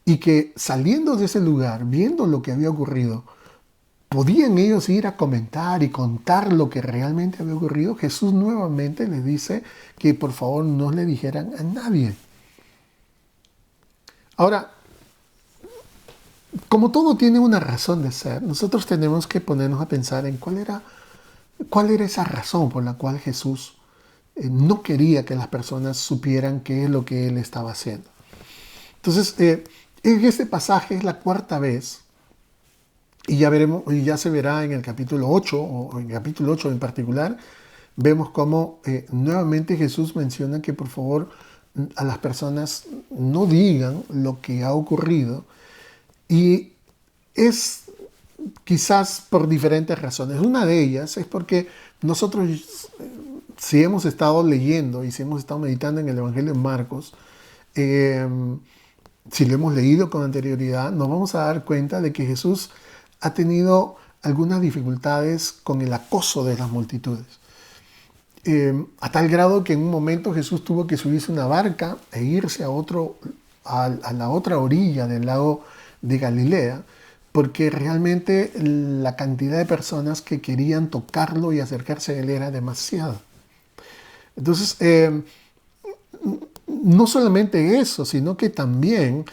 y que saliendo de ese lugar, viendo lo que había ocurrido, podían ellos ir a comentar y contar lo que realmente había ocurrido, Jesús nuevamente les dice que por favor no le dijeran a nadie. Ahora, como todo tiene una razón de ser, nosotros tenemos que ponernos a pensar en cuál era esa razón por la cual Jesús no quería que las personas supieran qué es lo que él estaba haciendo. Entonces, en este pasaje es la cuarta vez, y ya veremos, y ya se verá en el capítulo 8, o en el capítulo 8 en particular, vemos cómo nuevamente Jesús menciona que por favor a las personas no digan lo que ha ocurrido, y es quizás por diferentes razones. Una de ellas es porque nosotros, si hemos estado leyendo y si hemos estado meditando en el Evangelio de Marcos, si lo hemos leído con anterioridad, nos vamos a dar cuenta de que Jesús ha tenido algunas dificultades con el acoso de las multitudes. A tal grado que en un momento Jesús tuvo que subirse a una barca e irse a la otra orilla del lago de Galilea, porque realmente la cantidad de personas que querían tocarlo y acercarse a él era demasiada. Entonces, no solamente eso, sino que también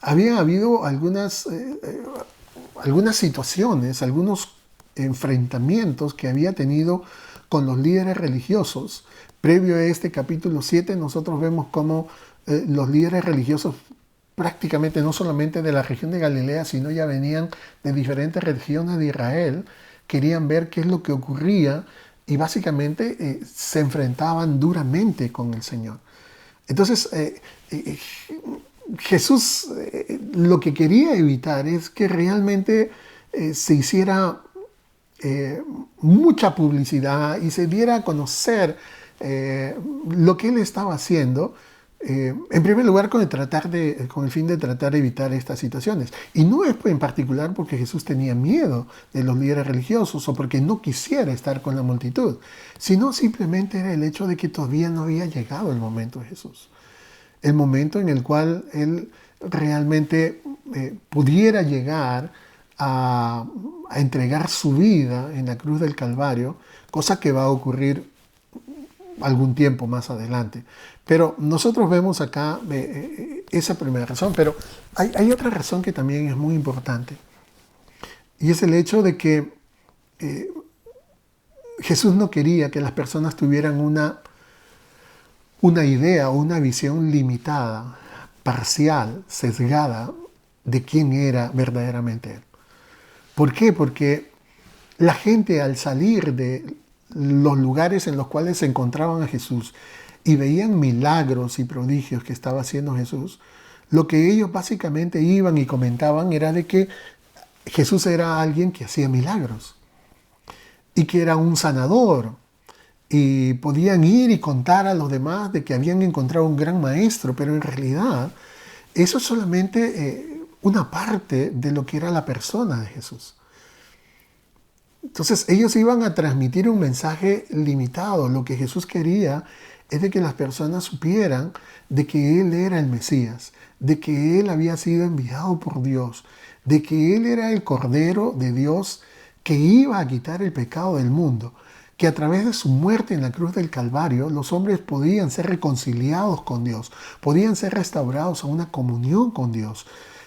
había habido algunas situaciones, algunos enfrentamientos que había tenido con los líderes religiosos. Previo a este capítulo 7, nosotros vemos cómo los líderes religiosos prácticamente no solamente de la región de Galilea, sino ya venían de diferentes regiones de Israel, querían ver qué es lo que ocurría y básicamente se enfrentaban duramente con el Señor. Entonces, Jesús lo que quería evitar es que realmente se hiciera mucha publicidad y se diera a conocer lo que él estaba haciendo, en primer lugar con el fin de tratar de evitar estas situaciones. Y no es en particular porque Jesús tenía miedo de los líderes religiosos o porque no quisiera estar con la multitud, sino simplemente era el hecho de que todavía no había llegado el momento de Jesús. El momento en el cual él realmente pudiera llegar a entregar su vida en la cruz del Calvario, cosa que va a ocurrir algún tiempo más adelante. Pero nosotros vemos acá esa primera razón, pero hay otra razón que también es muy importante, y es el hecho de que Jesús no quería que las personas tuvieran una idea o una visión limitada, parcial, sesgada de quién era verdaderamente él. ¿Por qué? Porque la gente al salir de los lugares en los cuales se encontraban a Jesús y veían milagros y prodigios que estaba haciendo Jesús, lo que ellos básicamente iban y comentaban era de que Jesús era alguien que hacía milagros y que era un sanador, y podían ir y contar a los demás de que habían encontrado un gran maestro, pero en realidad eso es solamente una parte de lo que era la persona de Jesús. Entonces ellos iban a transmitir un mensaje limitado. Lo que Jesús quería es de que las personas supieran de que Él era el Mesías, de que Él había sido enviado por Dios, de que Él era el Cordero de Dios que iba a quitar el pecado del mundo, que a través de su muerte en la cruz del Calvario los hombres podían ser reconciliados con Dios, podían ser restaurados a una comunión con Dios,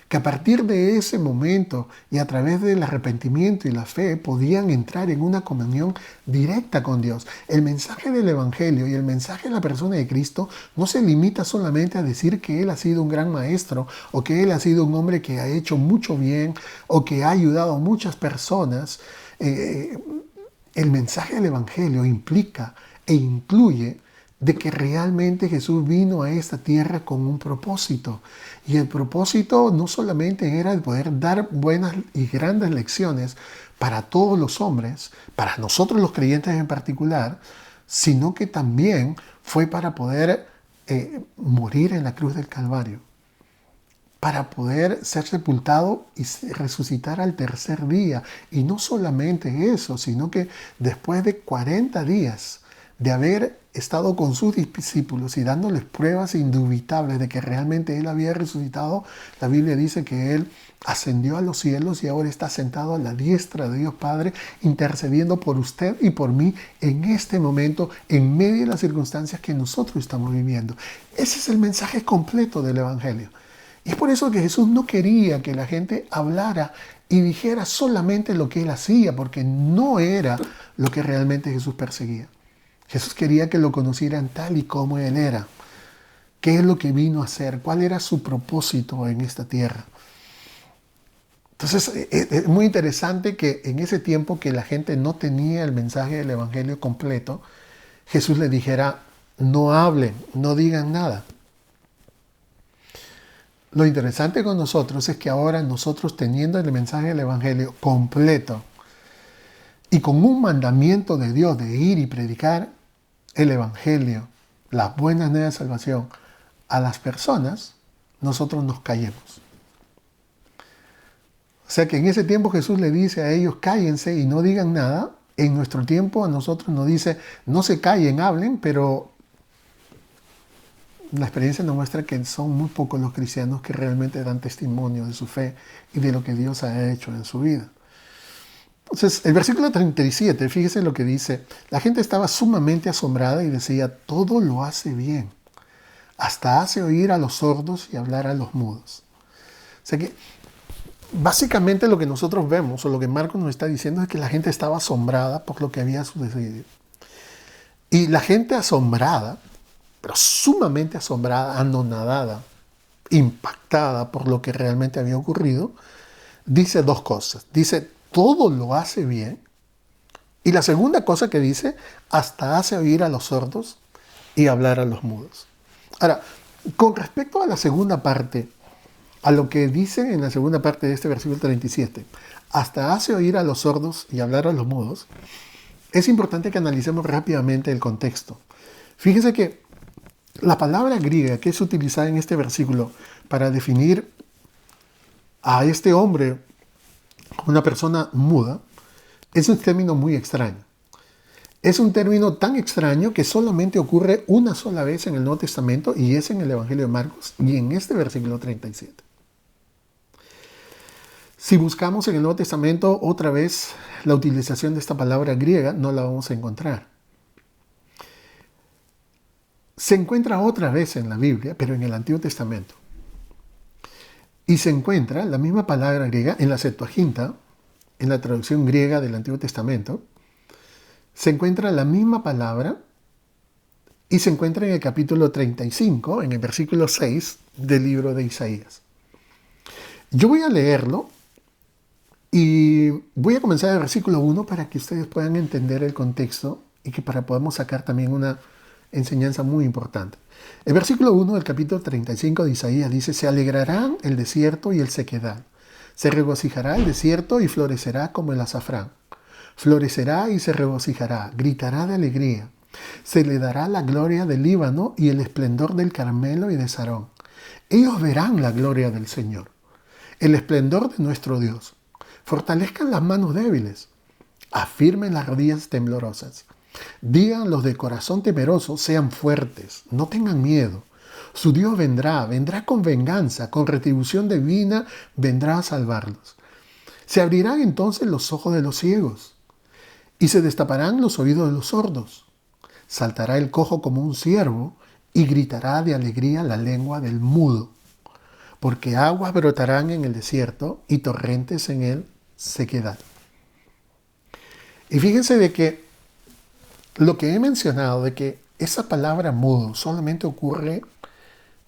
que a partir de ese momento y a través del arrepentimiento y la fe podían entrar en una comunión directa con Dios. El mensaje del Evangelio y el mensaje de la persona de Cristo no se limita solamente a decir que Él ha sido un gran maestro o que Él ha sido un hombre que ha hecho mucho bien o que ha ayudado a muchas personas. El mensaje del Evangelio implica e incluye de que realmente Jesús vino a esta tierra con un propósito. Y el propósito no solamente era el poder dar buenas y grandes lecciones para todos los hombres, para nosotros los creyentes en particular, sino que también fue para poder morir en la cruz del Calvario, para poder ser sepultado y resucitar al tercer día. Y no solamente eso, sino que después de 40 días de haber estado con sus discípulos y dándoles pruebas indubitables de que realmente Él había resucitado, la Biblia dice que Él ascendió a los cielos y ahora está sentado a la diestra de Dios Padre, intercediendo por usted y por mí en este momento, en medio de las circunstancias que nosotros estamos viviendo. Ese es el mensaje completo del Evangelio. Y es por eso que Jesús no quería que la gente hablara y dijera solamente lo que Él hacía, porque no era lo que realmente Jesús perseguía. Jesús quería que lo conocieran tal y como Él era. ¿Qué es lo que vino a hacer? ¿Cuál era su propósito en esta tierra? Entonces, es muy interesante que en ese tiempo que la gente no tenía el mensaje del Evangelio completo, Jesús le dijera, no hablen, no digan nada. Lo interesante con nosotros es que ahora nosotros, teniendo el mensaje del Evangelio completo y con un mandamiento de Dios de ir y predicar el Evangelio, las buenas nuevas de salvación a las personas, nosotros nos callemos. O sea que en ese tiempo Jesús le dice a ellos, cállense y no digan nada. En nuestro tiempo a nosotros nos dice, no se callen, hablen, pero la experiencia nos muestra que son muy pocos los cristianos que realmente dan testimonio de su fe y de lo que Dios ha hecho en su vida. Entonces, el versículo 37, fíjese lo que dice. La gente estaba sumamente asombrada y decía, todo lo hace bien. Hasta hace oír a los sordos y hablar a los mudos. O sea que, básicamente lo que nosotros vemos, o lo que Marcos nos está diciendo, es que la gente estaba asombrada por lo que había sucedido. Y la gente asombrada, pero sumamente asombrada, anonadada, impactada por lo que realmente había ocurrido, dice dos cosas. Dice, todo lo hace bien. Y la segunda cosa que dice, hasta hace oír a los sordos y hablar a los mudos. Ahora, con respecto a la segunda parte, a lo que dice en la segunda parte de este versículo 37, hasta hace oír a los sordos y hablar a los mudos, es importante que analicemos rápidamente el contexto. Fíjese que la palabra griega que es utilizada en este versículo para definir a este hombre como una persona muda es un término muy extraño. Es un término tan extraño que solamente ocurre una sola vez en el Nuevo Testamento y es en el Evangelio de Marcos y en este versículo 37. Si buscamos en el Nuevo Testamento otra vez la utilización de esta palabra griega, no la vamos a encontrar. Se encuentra otra vez en la Biblia, pero en el Antiguo Testamento. Y se encuentra la misma palabra griega en la Septuaginta, en la traducción griega del Antiguo Testamento. Se encuentra la misma palabra y se encuentra en el capítulo 35, en el versículo 6 del libro de Isaías. Yo voy a leerlo y voy a comenzar el versículo 1 para que ustedes puedan entender el contexto y que podamos sacar también una enseñanza muy importante. El versículo 1 del capítulo 35 de Isaías dice, se alegrarán el desierto y el sequedal. Se regocijará el desierto y florecerá como el azafrán. Florecerá y se regocijará, gritará de alegría. Se le dará la gloria del Líbano y el esplendor del Carmelo y de Sarón. Ellos verán la gloria del Señor, el esplendor de nuestro Dios. Fortalezcan las manos débiles, afirmen las rodillas temblorosas. Digan los de corazón temeroso, sean fuertes, no tengan miedo. Su Dios vendrá con venganza, con retribución divina, vendrá a salvarlos. Se abrirán entonces los ojos de los ciegos y se destaparán los oídos de los sordos. Saltará el cojo como un ciervo y gritará de alegría la lengua del mudo, porque aguas brotarán en el desierto y torrentes en el sequedad. Y fíjense de que lo que he mencionado, de que esa palabra mudo solamente ocurre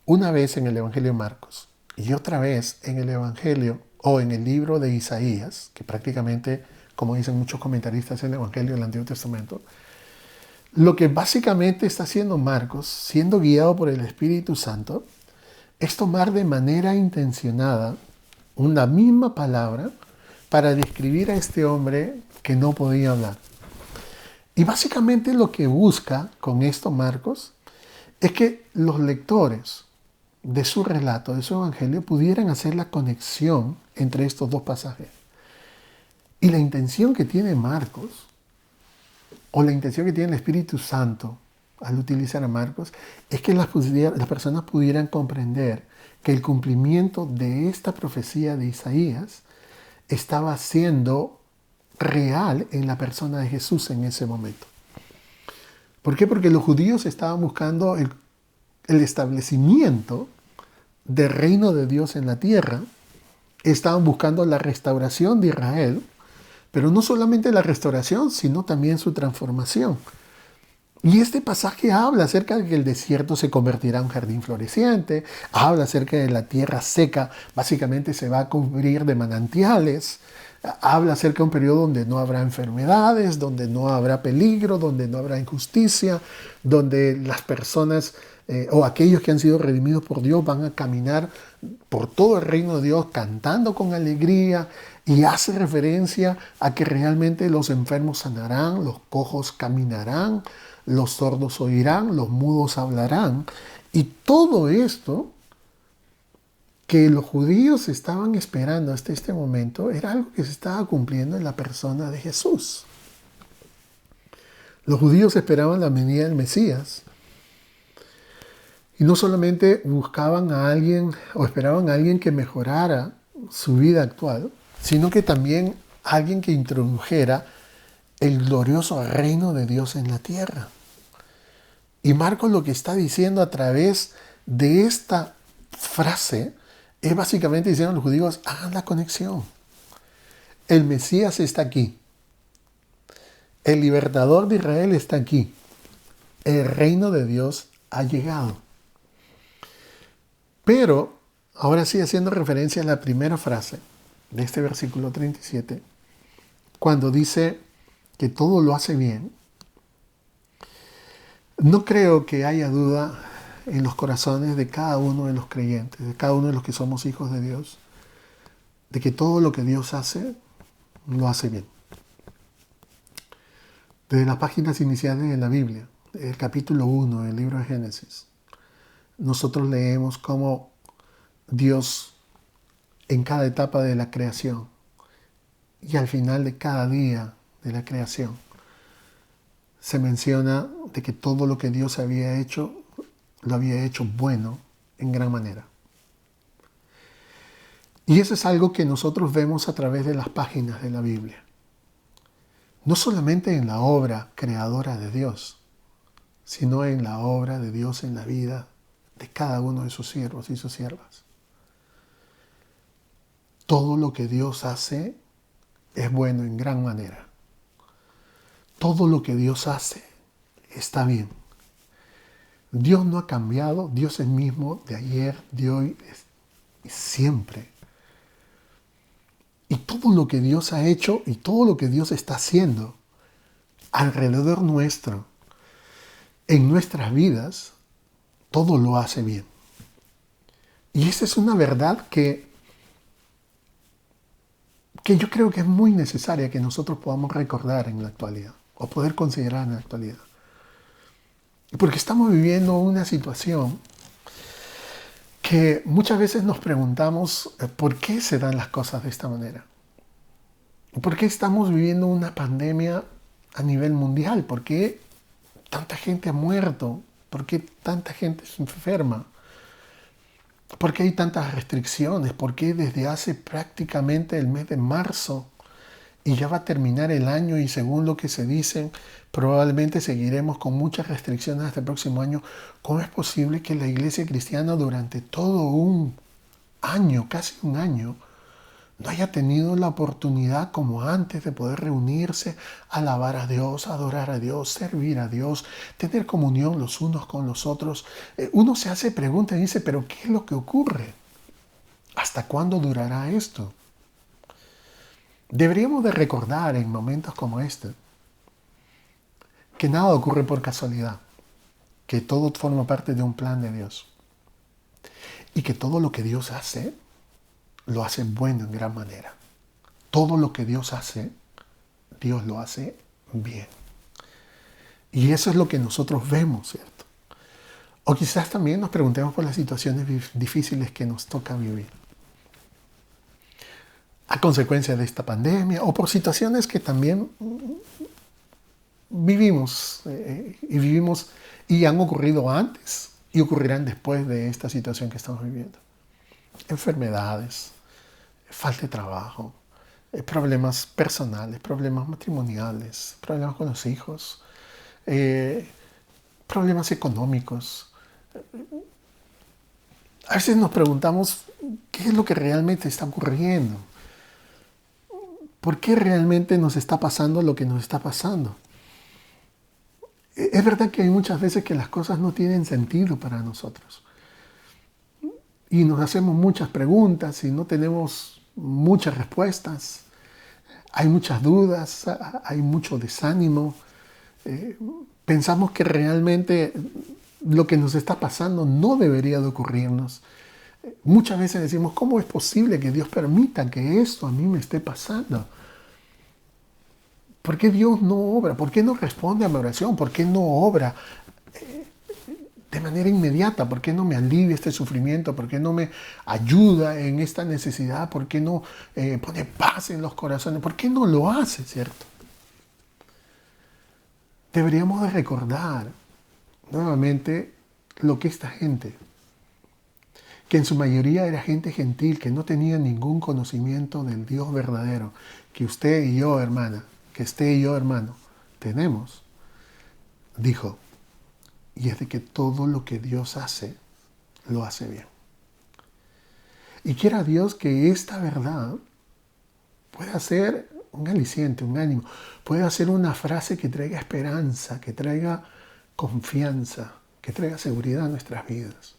una vez en el Evangelio de Marcos y otra vez en el Evangelio o en el libro de Isaías, que prácticamente, como dicen muchos comentaristas, es el Evangelio del Antiguo Testamento. Lo que básicamente está haciendo Marcos, siendo guiado por el Espíritu Santo, es tomar de manera intencionada una misma palabra para describir a este hombre que no podía hablar. Y básicamente lo que busca con esto Marcos es que los lectores de su relato, de su evangelio, pudieran hacer la conexión entre estos dos pasajes. Y la intención que tiene Marcos, o la intención que tiene el Espíritu Santo al utilizar a Marcos, es que las personas pudieran comprender que el cumplimiento de esta profecía de Isaías estaba siendo real en la persona de Jesús en ese momento. ¿Por qué? Porque los judíos estaban buscando el establecimiento del reino de Dios en la tierra, estaban buscando la restauración de Israel, pero no solamente la restauración, sino también su transformación. Y este pasaje habla acerca de que el desierto se convertirá en un jardín floreciente, habla acerca de la tierra seca, básicamente se va a cubrir de manantiales, habla acerca de un periodo donde no habrá enfermedades, donde no habrá peligro, donde no habrá injusticia, donde las personas o aquellos que han sido redimidos por Dios van a caminar por todo el reino de Dios cantando con alegría, y hace referencia a que realmente los enfermos sanarán, los cojos caminarán, los sordos oirán, los mudos hablarán. Y todo esto que los judíos estaban esperando hasta este momento era algo que se estaba cumpliendo en la persona de Jesús. Los judíos esperaban la venida del Mesías. Y no solamente buscaban a alguien o esperaban a alguien que mejorara su vida actual, sino que también alguien que introdujera el glorioso reino de Dios en la tierra. Y Marcos lo que está diciendo a través de esta frase es básicamente diciendo a los judíos, hagan la conexión. El Mesías está aquí. El libertador de Israel está aquí. El reino de Dios ha llegado. Pero, ahora sí, haciendo referencia a la primera frase de este versículo 37, cuando dice que todo lo hace bien, no creo que haya duda en los corazones de cada uno de los creyentes, de cada uno de los que somos hijos de Dios, de que todo lo que Dios hace, lo hace bien. Desde las páginas iniciales de la Biblia, el capítulo 1 del libro de Génesis, nosotros leemos cómo Dios en cada etapa de la creación y al final de cada día de la creación se menciona de que todo lo que Dios había hecho, lo había hecho bueno en gran manera. Y eso es algo que nosotros vemos a través de las páginas de la Biblia. No solamente en la obra creadora de Dios, sino en la obra de Dios en la vida de cada uno de sus siervos y sus siervas. Todo lo que Dios hace es bueno en gran manera. Todo lo que Dios hace está bien. Dios no ha cambiado, Dios es el mismo de ayer, de hoy y siempre. Y todo lo que Dios ha hecho y todo lo que Dios está haciendo alrededor nuestro, en nuestras vidas, todo lo hace bien. Y esa es una verdad que yo creo que es muy necesaria que nosotros podamos recordar en la actualidad o poder considerar en la actualidad. Porque estamos viviendo una situación que muchas veces nos preguntamos por qué se dan las cosas de esta manera. ¿Por qué estamos viviendo una pandemia a nivel mundial? ¿Por qué tanta gente ha muerto? ¿Por qué tanta gente se enferma? ¿Por qué hay tantas restricciones? ¿Por qué desde hace prácticamente el mes de marzo y ya va a terminar el año y según lo que se dicen, probablemente seguiremos con muchas restricciones hasta el próximo año? ¿Cómo es posible que la iglesia cristiana durante todo un año, casi un año, no haya tenido la oportunidad como antes de poder reunirse, alabar a Dios, adorar a Dios, servir a Dios, tener comunión los unos con los otros? Uno se hace preguntas y dice, ¿pero qué es lo que ocurre? ¿Hasta cuándo durará esto? Deberíamos de recordar en momentos como este que nada ocurre por casualidad, que todo forma parte de un plan de Dios y que todo lo que Dios hace, lo hace bueno en gran manera. Todo lo que Dios hace, Dios lo hace bien. Y eso es lo que nosotros vemos, ¿cierto? O quizás también nos preguntemos por las situaciones difíciles que nos toca vivir a consecuencia de esta pandemia o por situaciones que también vivimos y vivimos y han ocurrido antes y ocurrirán después de esta situación que estamos viviendo. Enfermedades, falta de trabajo, problemas personales, problemas matrimoniales, problemas con los hijos, problemas económicos. A veces nos preguntamos qué es lo que realmente está ocurriendo. ¿Por qué realmente nos está pasando lo que nos está pasando? Es verdad que hay muchas veces que las cosas no tienen sentido para nosotros. Y nos hacemos muchas preguntas y no tenemos muchas respuestas. Hay muchas dudas, hay mucho desánimo. Pensamos que realmente lo que nos está pasando no debería de ocurrirnos. Muchas veces decimos, ¿cómo es posible que Dios permita que esto a mí me esté pasando? ¿Por qué Dios no obra? ¿Por qué no responde a mi oración? ¿Por qué no obra de manera inmediata? ¿Por qué no me alivia este sufrimiento? ¿Por qué no me ayuda en esta necesidad? ¿Por qué no pone paz en los corazones? ¿Por qué no lo hace, cierto? Deberíamos de recordar nuevamente lo que esta gente, que en su mayoría era gente gentil, que no tenía ningún conocimiento del Dios verdadero, que usted y yo, hermana, que usted y yo, hermano, tenemos, dijo, y es de que todo lo que Dios hace, lo hace bien. Y quiera Dios que esta verdad pueda ser un aliciente, un ánimo, pueda ser una frase que traiga esperanza, que traiga confianza, que traiga seguridad a nuestras vidas.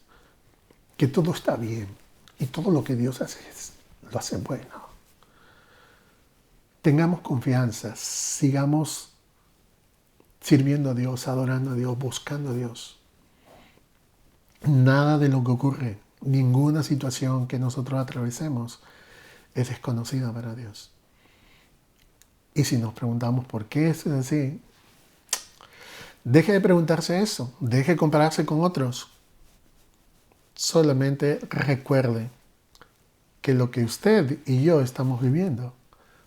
Que todo está bien y todo lo que Dios hace lo hace bueno. Tengamos confianza, sigamos sirviendo a Dios, adorando a Dios, buscando a Dios. Nada de lo que ocurre, ninguna situación que nosotros atravesemos es desconocida para Dios. Y si nos preguntamos por qué es así, deje de preguntarse eso, deje de compararse con otros. Solamente recuerde que lo que usted y yo estamos viviendo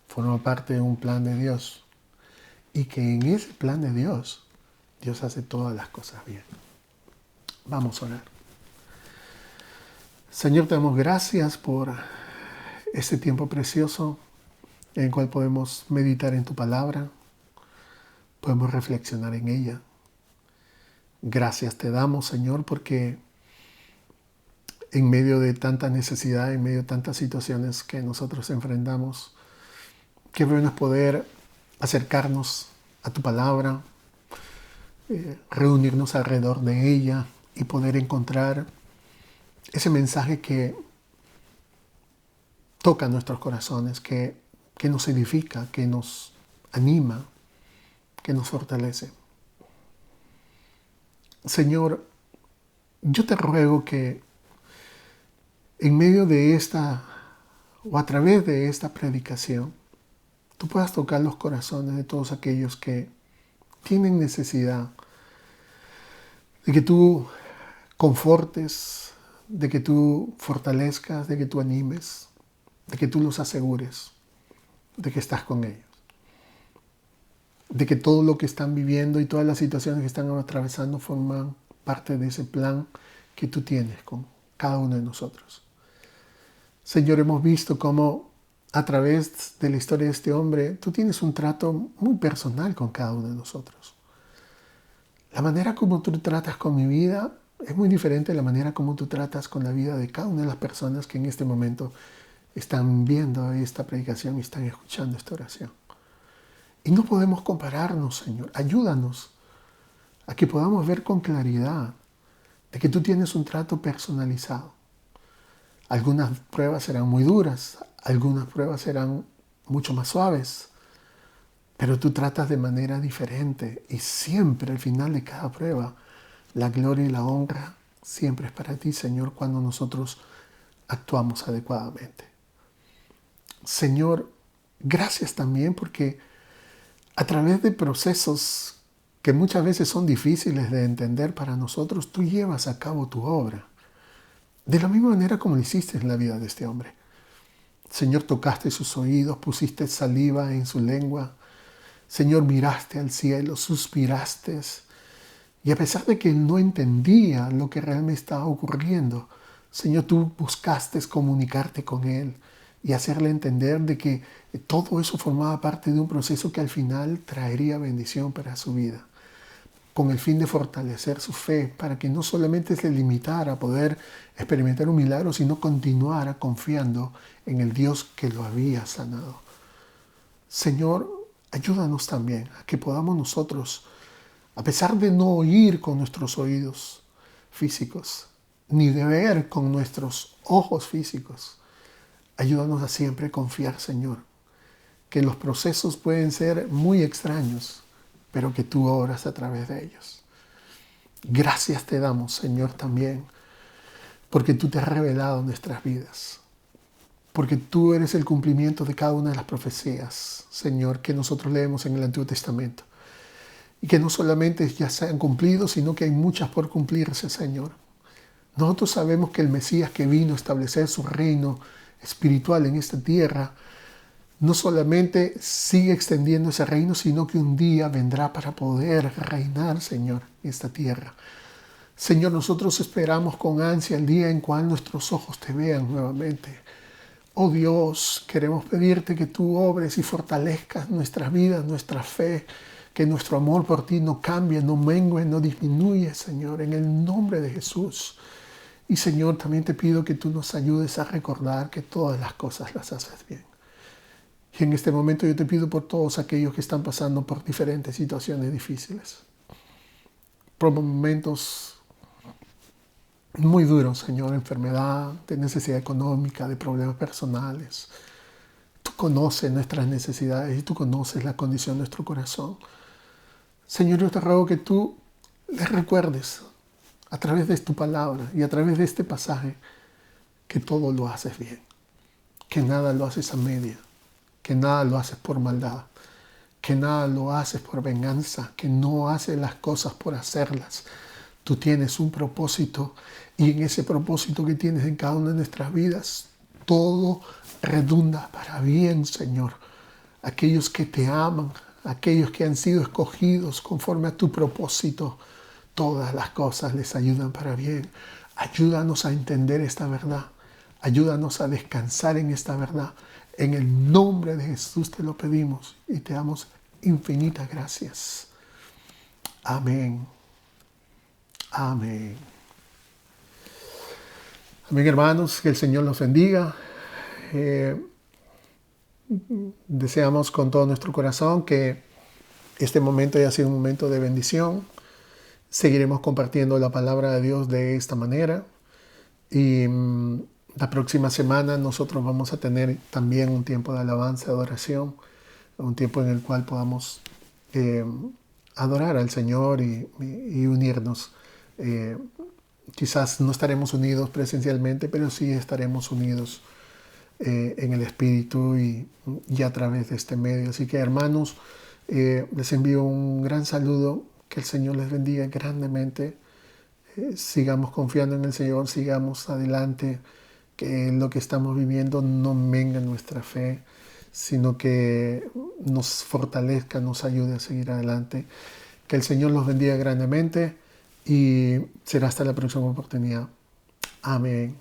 forma parte de un plan de Dios y que en ese plan de Dios, Dios hace todas las cosas bien. Vamos a orar. Señor, te damos gracias por este tiempo precioso en el cual podemos meditar en tu palabra, podemos reflexionar en ella. Gracias te damos, Señor, porque en medio de tanta necesidad, en medio de tantas situaciones que nosotros enfrentamos, qué bueno es poder acercarnos a tu palabra, reunirnos alrededor de ella y poder encontrar ese mensaje que toca nuestros corazones, que nos edifica, que nos anima, que nos fortalece. Señor, yo te ruego que en medio de esta, o a través de esta predicación, tú puedas tocar los corazones de todos aquellos que tienen necesidad de que tú confortes, de que tú fortalezcas, de que tú animes, de que tú los asegures, de que estás con ellos, de que todo lo que están viviendo y todas las situaciones que están atravesando forman parte de ese plan que tú tienes con cada uno de nosotros. Señor, hemos visto cómo a través de la historia de este hombre, tú tienes un trato muy personal con cada uno de nosotros. La manera como tú tratas con mi vida es muy diferente de la manera como tú tratas con la vida de cada una de las personas que en este momento están viendo esta predicación y están escuchando esta oración. Y no podemos compararnos, Señor. Ayúdanos a que podamos ver con claridad de que tú tienes un trato personalizado. Algunas pruebas serán muy duras, algunas pruebas serán mucho más suaves, pero tú tratas de manera diferente y siempre al final de cada prueba la gloria y la honra siempre es para ti, Señor, cuando nosotros actuamos adecuadamente. Señor, gracias también porque a través de procesos que muchas veces son difíciles de entender para nosotros, tú llevas a cabo tu obra. De la misma manera como lo hiciste en la vida de este hombre. Señor, tocaste sus oídos, pusiste saliva en su lengua. Señor, miraste al cielo, suspiraste, y a pesar de que él no entendía lo que realmente estaba ocurriendo, Señor, tú buscaste comunicarte con él y hacerle entender de que todo eso formaba parte de un proceso que al final traería bendición para su vida, con el fin de fortalecer su fe, para que no solamente se limitara a poder experimentar un milagro, sino continuara confiando en el Dios que lo había sanado. Señor, ayúdanos también a que podamos nosotros, a pesar de no oír con nuestros oídos físicos, ni de ver con nuestros ojos físicos, ayúdanos a siempre confiar, Señor, que los procesos pueden ser muy extraños, pero que tú obras a través de ellos. Gracias te damos, Señor, también, porque tú te has revelado en nuestras vidas, porque tú eres el cumplimiento de cada una de las profecías, Señor, que nosotros leemos en el Antiguo Testamento, y que no solamente ya se han cumplido, sino que hay muchas por cumplirse, Señor. Nosotros sabemos que el Mesías que vino a establecer su reino espiritual en esta tierra, no solamente sigue extendiendo ese reino, sino que un día vendrá para poder reinar, Señor, en esta tierra. Señor, nosotros esperamos con ansia el día en cual nuestros ojos te vean nuevamente. Oh Dios, queremos pedirte que tú obres y fortalezcas nuestras vidas, nuestra fe, que nuestro amor por ti no cambie, no mengue, no disminuya, Señor, en el nombre de Jesús. Y Señor, también te pido que tú nos ayudes a recordar que todas las cosas las haces bien. Y en este momento yo te pido por todos aquellos que están pasando por diferentes situaciones difíciles, por momentos muy duros, Señor, enfermedad, de necesidad económica, de problemas personales. Tú conoces nuestras necesidades y tú conoces la condición de nuestro corazón. Señor, yo te ruego que tú les recuerdes a través de tu palabra y a través de este pasaje que todo lo haces bien, que nada lo haces a media, que nada lo haces por maldad, que nada lo haces por venganza, que no haces las cosas por hacerlas. Tú tienes un propósito y en ese propósito que tienes en cada una de nuestras vidas, todo redunda para bien, Señor. Aquellos que te aman, aquellos que han sido escogidos conforme a tu propósito, todas las cosas les ayudan para bien. Ayúdanos a entender esta verdad. Ayúdanos a descansar en esta verdad. En el nombre de Jesús te lo pedimos y te damos infinitas gracias. Amén. Amén. Amén, hermanos. Que el Señor los bendiga. Deseamos con todo nuestro corazón que este momento haya sido un momento de bendición. Seguiremos compartiendo la palabra de Dios de esta manera. Y la próxima semana nosotros vamos a tener también un tiempo de alabanza, de adoración, un tiempo en el cual podamos adorar al Señor y unirnos. Quizás no estaremos unidos presencialmente, pero sí estaremos unidos en el Espíritu y a través de este medio. Así que, hermanos, les envío un gran saludo. Que el Señor les bendiga grandemente. Sigamos confiando en el Señor, sigamos adelante. Que lo que estamos viviendo no mengue nuestra fe, sino que nos fortalezca, nos ayude a seguir adelante. Que el Señor los bendiga grandemente y será hasta la próxima oportunidad. Amén.